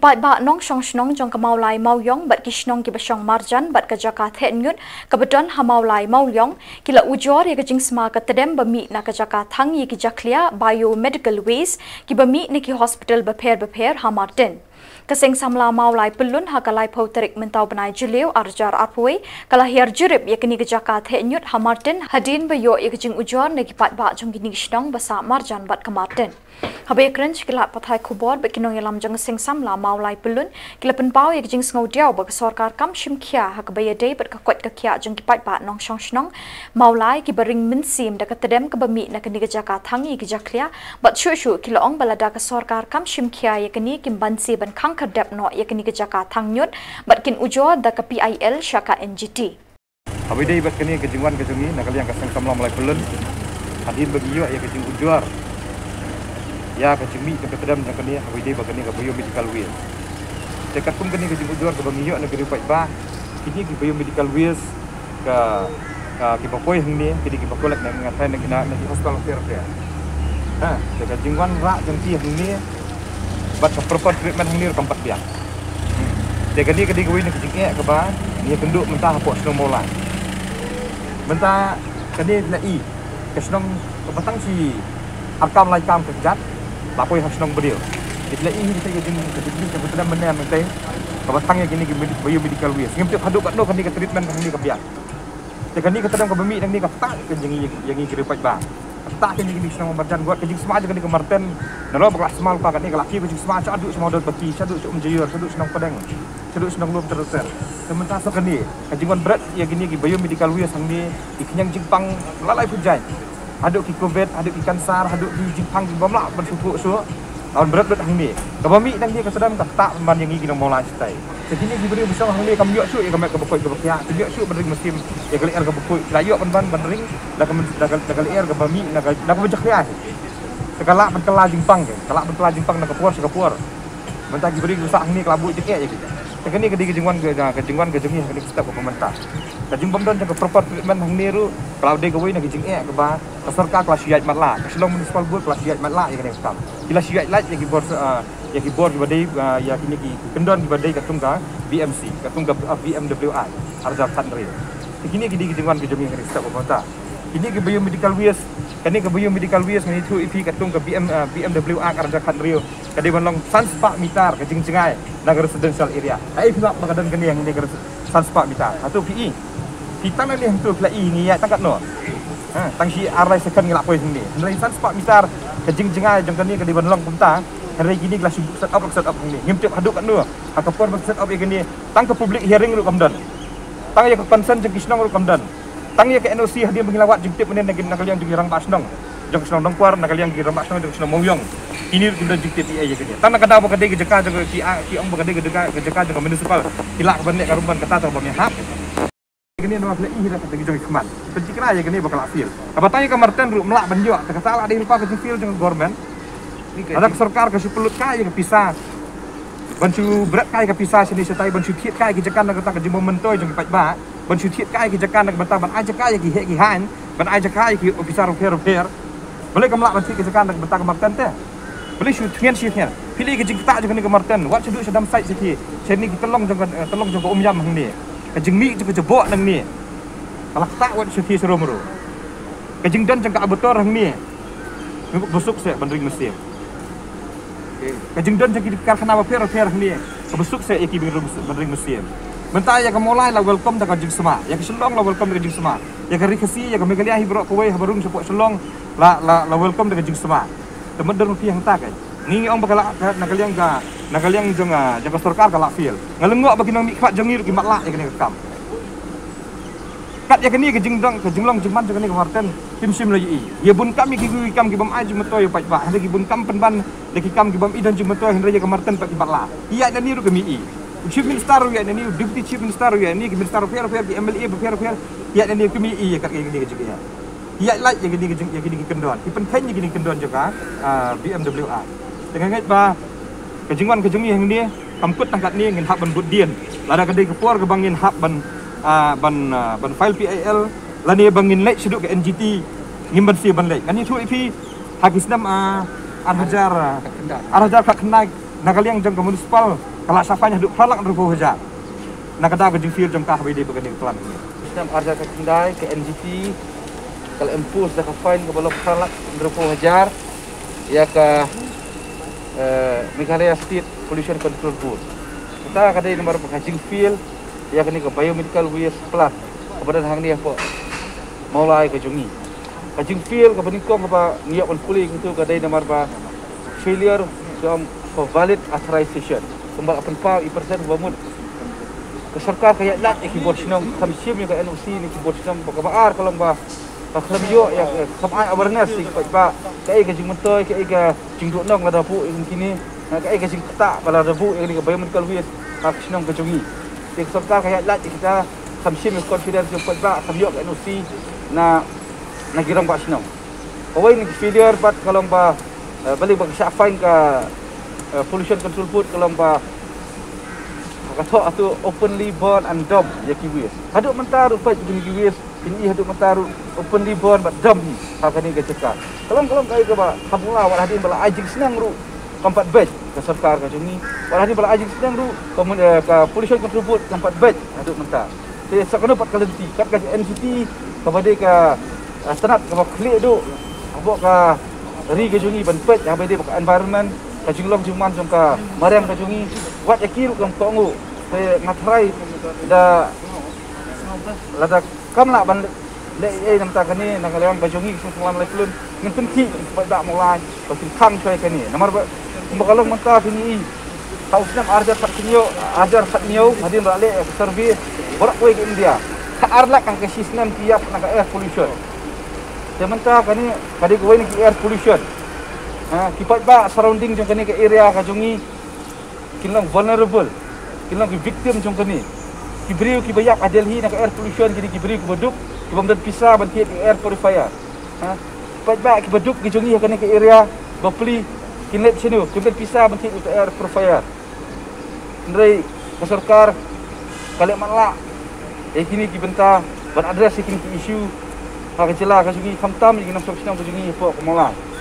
Kipat ba nong snong jong Mawlai Mawlai bat kishnong kibashong Marten bat ka jaka thengut kabeton ha Mawlai Mawlai kila ujor ye ka jingsma ka tedem bami na ka jaka thang ye ki jaklia biomedical waste ki bami ni ki hospital beper ha Marten. Seng Samla Mawlai pelun ha kalai pauterik mentau benai juleu arjar arpoi kala hiar jurip ye kini kejaka thenyut ha Marten hadin bayo ye kejing ujor ne kipat ba jong kini kishnong basa Marjan bat ka Marten. Habe crunch kila pathai khubor be kinong yalam jong Seng Samla Mawlai pelun kila penpau ye kejing ngau diau ba sarkar kam shimkhia ha ka bayade bat ka kwat ka khia jong kipat ba nong snong Mawlai ki baring mynsiem da ka tedem ka bami na kini kejaka thangi ki jaklia bat shu kila ong balada ka sarkar kam shimkhia ye kini kim bansi ban khang kadap no yakni ke jaka thangnyut batkin ujor da ka PIL syaka NGT abidai bat kini ke jingwan ke jungi nakaliang ka Seng Samla Mawlai pelun hadin bagi yo ya ke jing ujor ya ke jimi ke kedam nakani abidai bat kini ke biomedical waste dekat pun kini ke jing ujor ke bagi yo negeri Pak ini ke biomedical waste ke bakoi hangni kini ke bakolak nak ngatai nak hospital fair ha dekat jingwan rak jengti hangni bat proper treatment hang ni kampat dia. Dia kadi kawin nak jingek ke ba, ni kenduk mentah pok Snong Mawlai. Mentah kadi lai ke Snong ke batang si arkam lai kam kejat, lapoi ha Snong beliau. Dia lai ni kita jing ke betul benar mentai ke batang yang kini biomedical waste. Ngim haduk kat no kadi ke treatment hang ni ke biak. Dia kadi ke tedang ke bemi hang ni ke tak ke jing yang ni kira pak ba. Tak kini kini Shillong Marten buat kejing semua aja kini ke Marten. Nalo berkelas semal pak kini kalau kiri kejing semua aduk semua dot beti, aduk cuk menjayur, aduk Shillong Padang, aduk Shillong Lum terusir. Sementara so kini kejingan berat ya kini ki biomedical waste hang ni dikenyang jingpang lalai pujai. Aduk ki COVID, aduk ki kanser, aduk ki jingpang ki bomla bersupuk so. Tahun berat hang ni. Kebami nang dia kesedam tak man yang ini Mawlai stai. Sekini diberi besar hang ni kami yok su ya kami ke bekoi ke bekia. Yok su bering musim ya kali ke bekoi. Layok ban bering dah kali ke bami nak bejak ya. Segala mentela jingpang ke. Kalau mentela jingpang nak kepuar. Mentah diberi besar hang ni kelabut jekek je kita. Sekini ke jingwan ke jengi kini step ke pemerintah. Kajing bomdon ke proper treatment hang ni ru kalau dia gawai nak jing ke ba serka kelas siat matla. Shillong municipal board kelas siat matla ya kini kam. Kila siat light ya ki bor ki badai ya kini ki kendon ki badai katung ka BMC katung ka BMWI harga country. Kini ki jingwan ke jengi kini step pemerintah. Ini ke biomedical waste kini ke biomedical waste ni tu IP katung ke BMWI harga country. Kadi banlong sanspak mitar ke jingjengai negara residential area. Ai pula bagadan kini yang negara sanspak mitar. Atau PE. Kita nak ni tu plai ni ya tangkat no. Ha tangsi arai second ngelak poi sini. Dari sanspak mitar ke jingjengai jong kini ke di banlong pemta. Hari ini kelas set up ni. Ngimtip haduk kat no. Ataupun set up ini tang ke public hearing ru kamdan. Tang ya ke concern jeng Kisnong ru kamdan. Tang ya ke NOC hadir mengilawat jengtip menen nak kalian jeng rang Basnong. Jong Snong dongkuar nak kalian gi rang Basnong jong Snong Mawlai. Ini kita jengtip dia je kini. Tang nak kada apa kada ke jeka jong ki ong kada ke jeka jong municipal. Kilak bandek karuban kata terbang hak. Kini nama play ini dah kata jong khman. Pencikra je kini bakal feel. Apa tanya ke Marten ru melak banjok. Tak salah ada lupa ke feel jong government. Ada sarkar ke pelut kai ke pisah. Bancu berat kai ke pisah sini setai bancu thiet kai ke jekan nak kata ke jong mentoi jong pat ba. Bancu thiet kai ke jekan nak bantah ban aja kai ke hek ki han. Ban aja kai ke officer repair. Boleh ke melak banci ke jekan nak bantah ke Marten teh. Boleh shoot ngen shoot ngen. Pilih ke jing tak jong ni ke Marten. Wat seduk sedam site sini. Sini kita tolong jong ke yam hang ni. Kajing mi juga jebok nang ni. Kalau tak wat syuti serum-ru. Kajing dan jangka abutor hang ni. Besuk saya bandring musim. Kajing dan jangki karkhana repair hang ni. Besuk saya iki bandring musim. Mentah ya ke Mawlai la welcome dak jingsma. Ya ke Shillong la welcome dak jingsma. Ya ke Rikasi ya ke Meghalaya Hibro Kuwai habarung support Shillong la welcome dak jingsma. Temen rupiah hang tak kai. Ni ong bakal nak kalian jangan sarkar kalau feel. Ngalengok bagi nang mikfat jengir ki matlak ya kini rekam. Kat ya kini ke jinglong jingman kini ke Marten timsim lagi. Ya bun kami ki kam ki bam aj metoy pat ba. Lagi bun kam penban lagi kam ki bam idan jing metoy hendraja ke Marten pat ki matlak. Iya dan ni ru ke mi. Chief Minister ya ni Deputy Chief Minister ya ni ki Minister Fair ki MLA Fair ya dan ni ke mi ya kat kini ke juga. Iya like ya kini ki kendon. Ki penting ya kini kendon juga BMWI. Dengan ngat ba kejingwan kejungi yang ni kamput tangkat ni ngin hak ban budien lada kedai kepuar ke bangin hak ban file PIL lani bangin lek seduk ke NGT ngim ban si ban lek kan ni tu IP hakisnam arhajar kat kenai nak kalian jang ke municipal kalau safanya duk pralak rupo hajar nak kada ke jingfil jangkah bede begini kelan ini sistem arja ke kendai ke NGT kalau impose dah fine ke balok pralak rupo hajar ya ke Meghalaya State Pollution Control Board kita kada nomor ke jingfil ya kini ke biomedical waste plant kepada hang ni apa Mawlai ke jungi ke jingfil ke benikong ke niat on pulling itu kada nomor ba failure for valid authorization kembal apan pa ipersen bamud ke sarkar kaya lat ikibot sinong kamsim ni ke NOC ni ikibot sinong pakabaar kalau ba paklamyo ya samai awareness sing pa kai ke jingmentoy kai ke jingduk nong la dapu kini kai ke jing kata bala dapu ini ke biomedical waste tak sinong ke jungi ke sarkar kaya lat kita kamsim confidence pa kamyo ke NOC na girang ba sinong awai ni failure pat kalau ba balik bang fine ke pollution control board kalau ba kata atau openly born and dump ya kiwis haduk mentar rupa jadi kiwis ini haduk mentar openly born but dump ni hakani ke cekak kalau kai ke ba kamula wal hadin bala ajing senang ru tempat bed ke sarkar ke jungi wal hadin bala ajing senang ru ke pollution control board tempat bed haduk mentar saya sakana pat kalenti kat ke NCT kepada ke senat ke klik duk abok ke ri ke jungi ban pet yang bede ke environment ke Shillong cuman jangka Marten ke jungi wat yakir kam tongu saya ngatrai da lada kamla ban le nam ta kani nang leong ke jungi Seng Samla Mawlai kulun ngin penki pada mulai pasin khang choi kani nomor bakalong manta kini tausnam arjar patkinyo ajar patnyo hadin rale survey borak koi ke India ka arlak kan ke sistem tiap nang air pollution sementara kani kadi koi ni air pollution kipat ba surrounding jong kani ke area ka jungi kinlang vulnerable kinlang victim jong kani kibriu ki bayak adelhi nak air pollution kini kibriu ki beduk ki bamdan pisah ban tiet air purifier kipat ba ki beduk ki jungi kani ke area bapli kinlet sinu ki bamdan pisah ban tiet air purifier ndrei ke sarkar kalek manla kini ki benta ban address kini ki issue ha ke jela ka jungi khamtam ki nam sok sinam ka jungi po ko Mawlai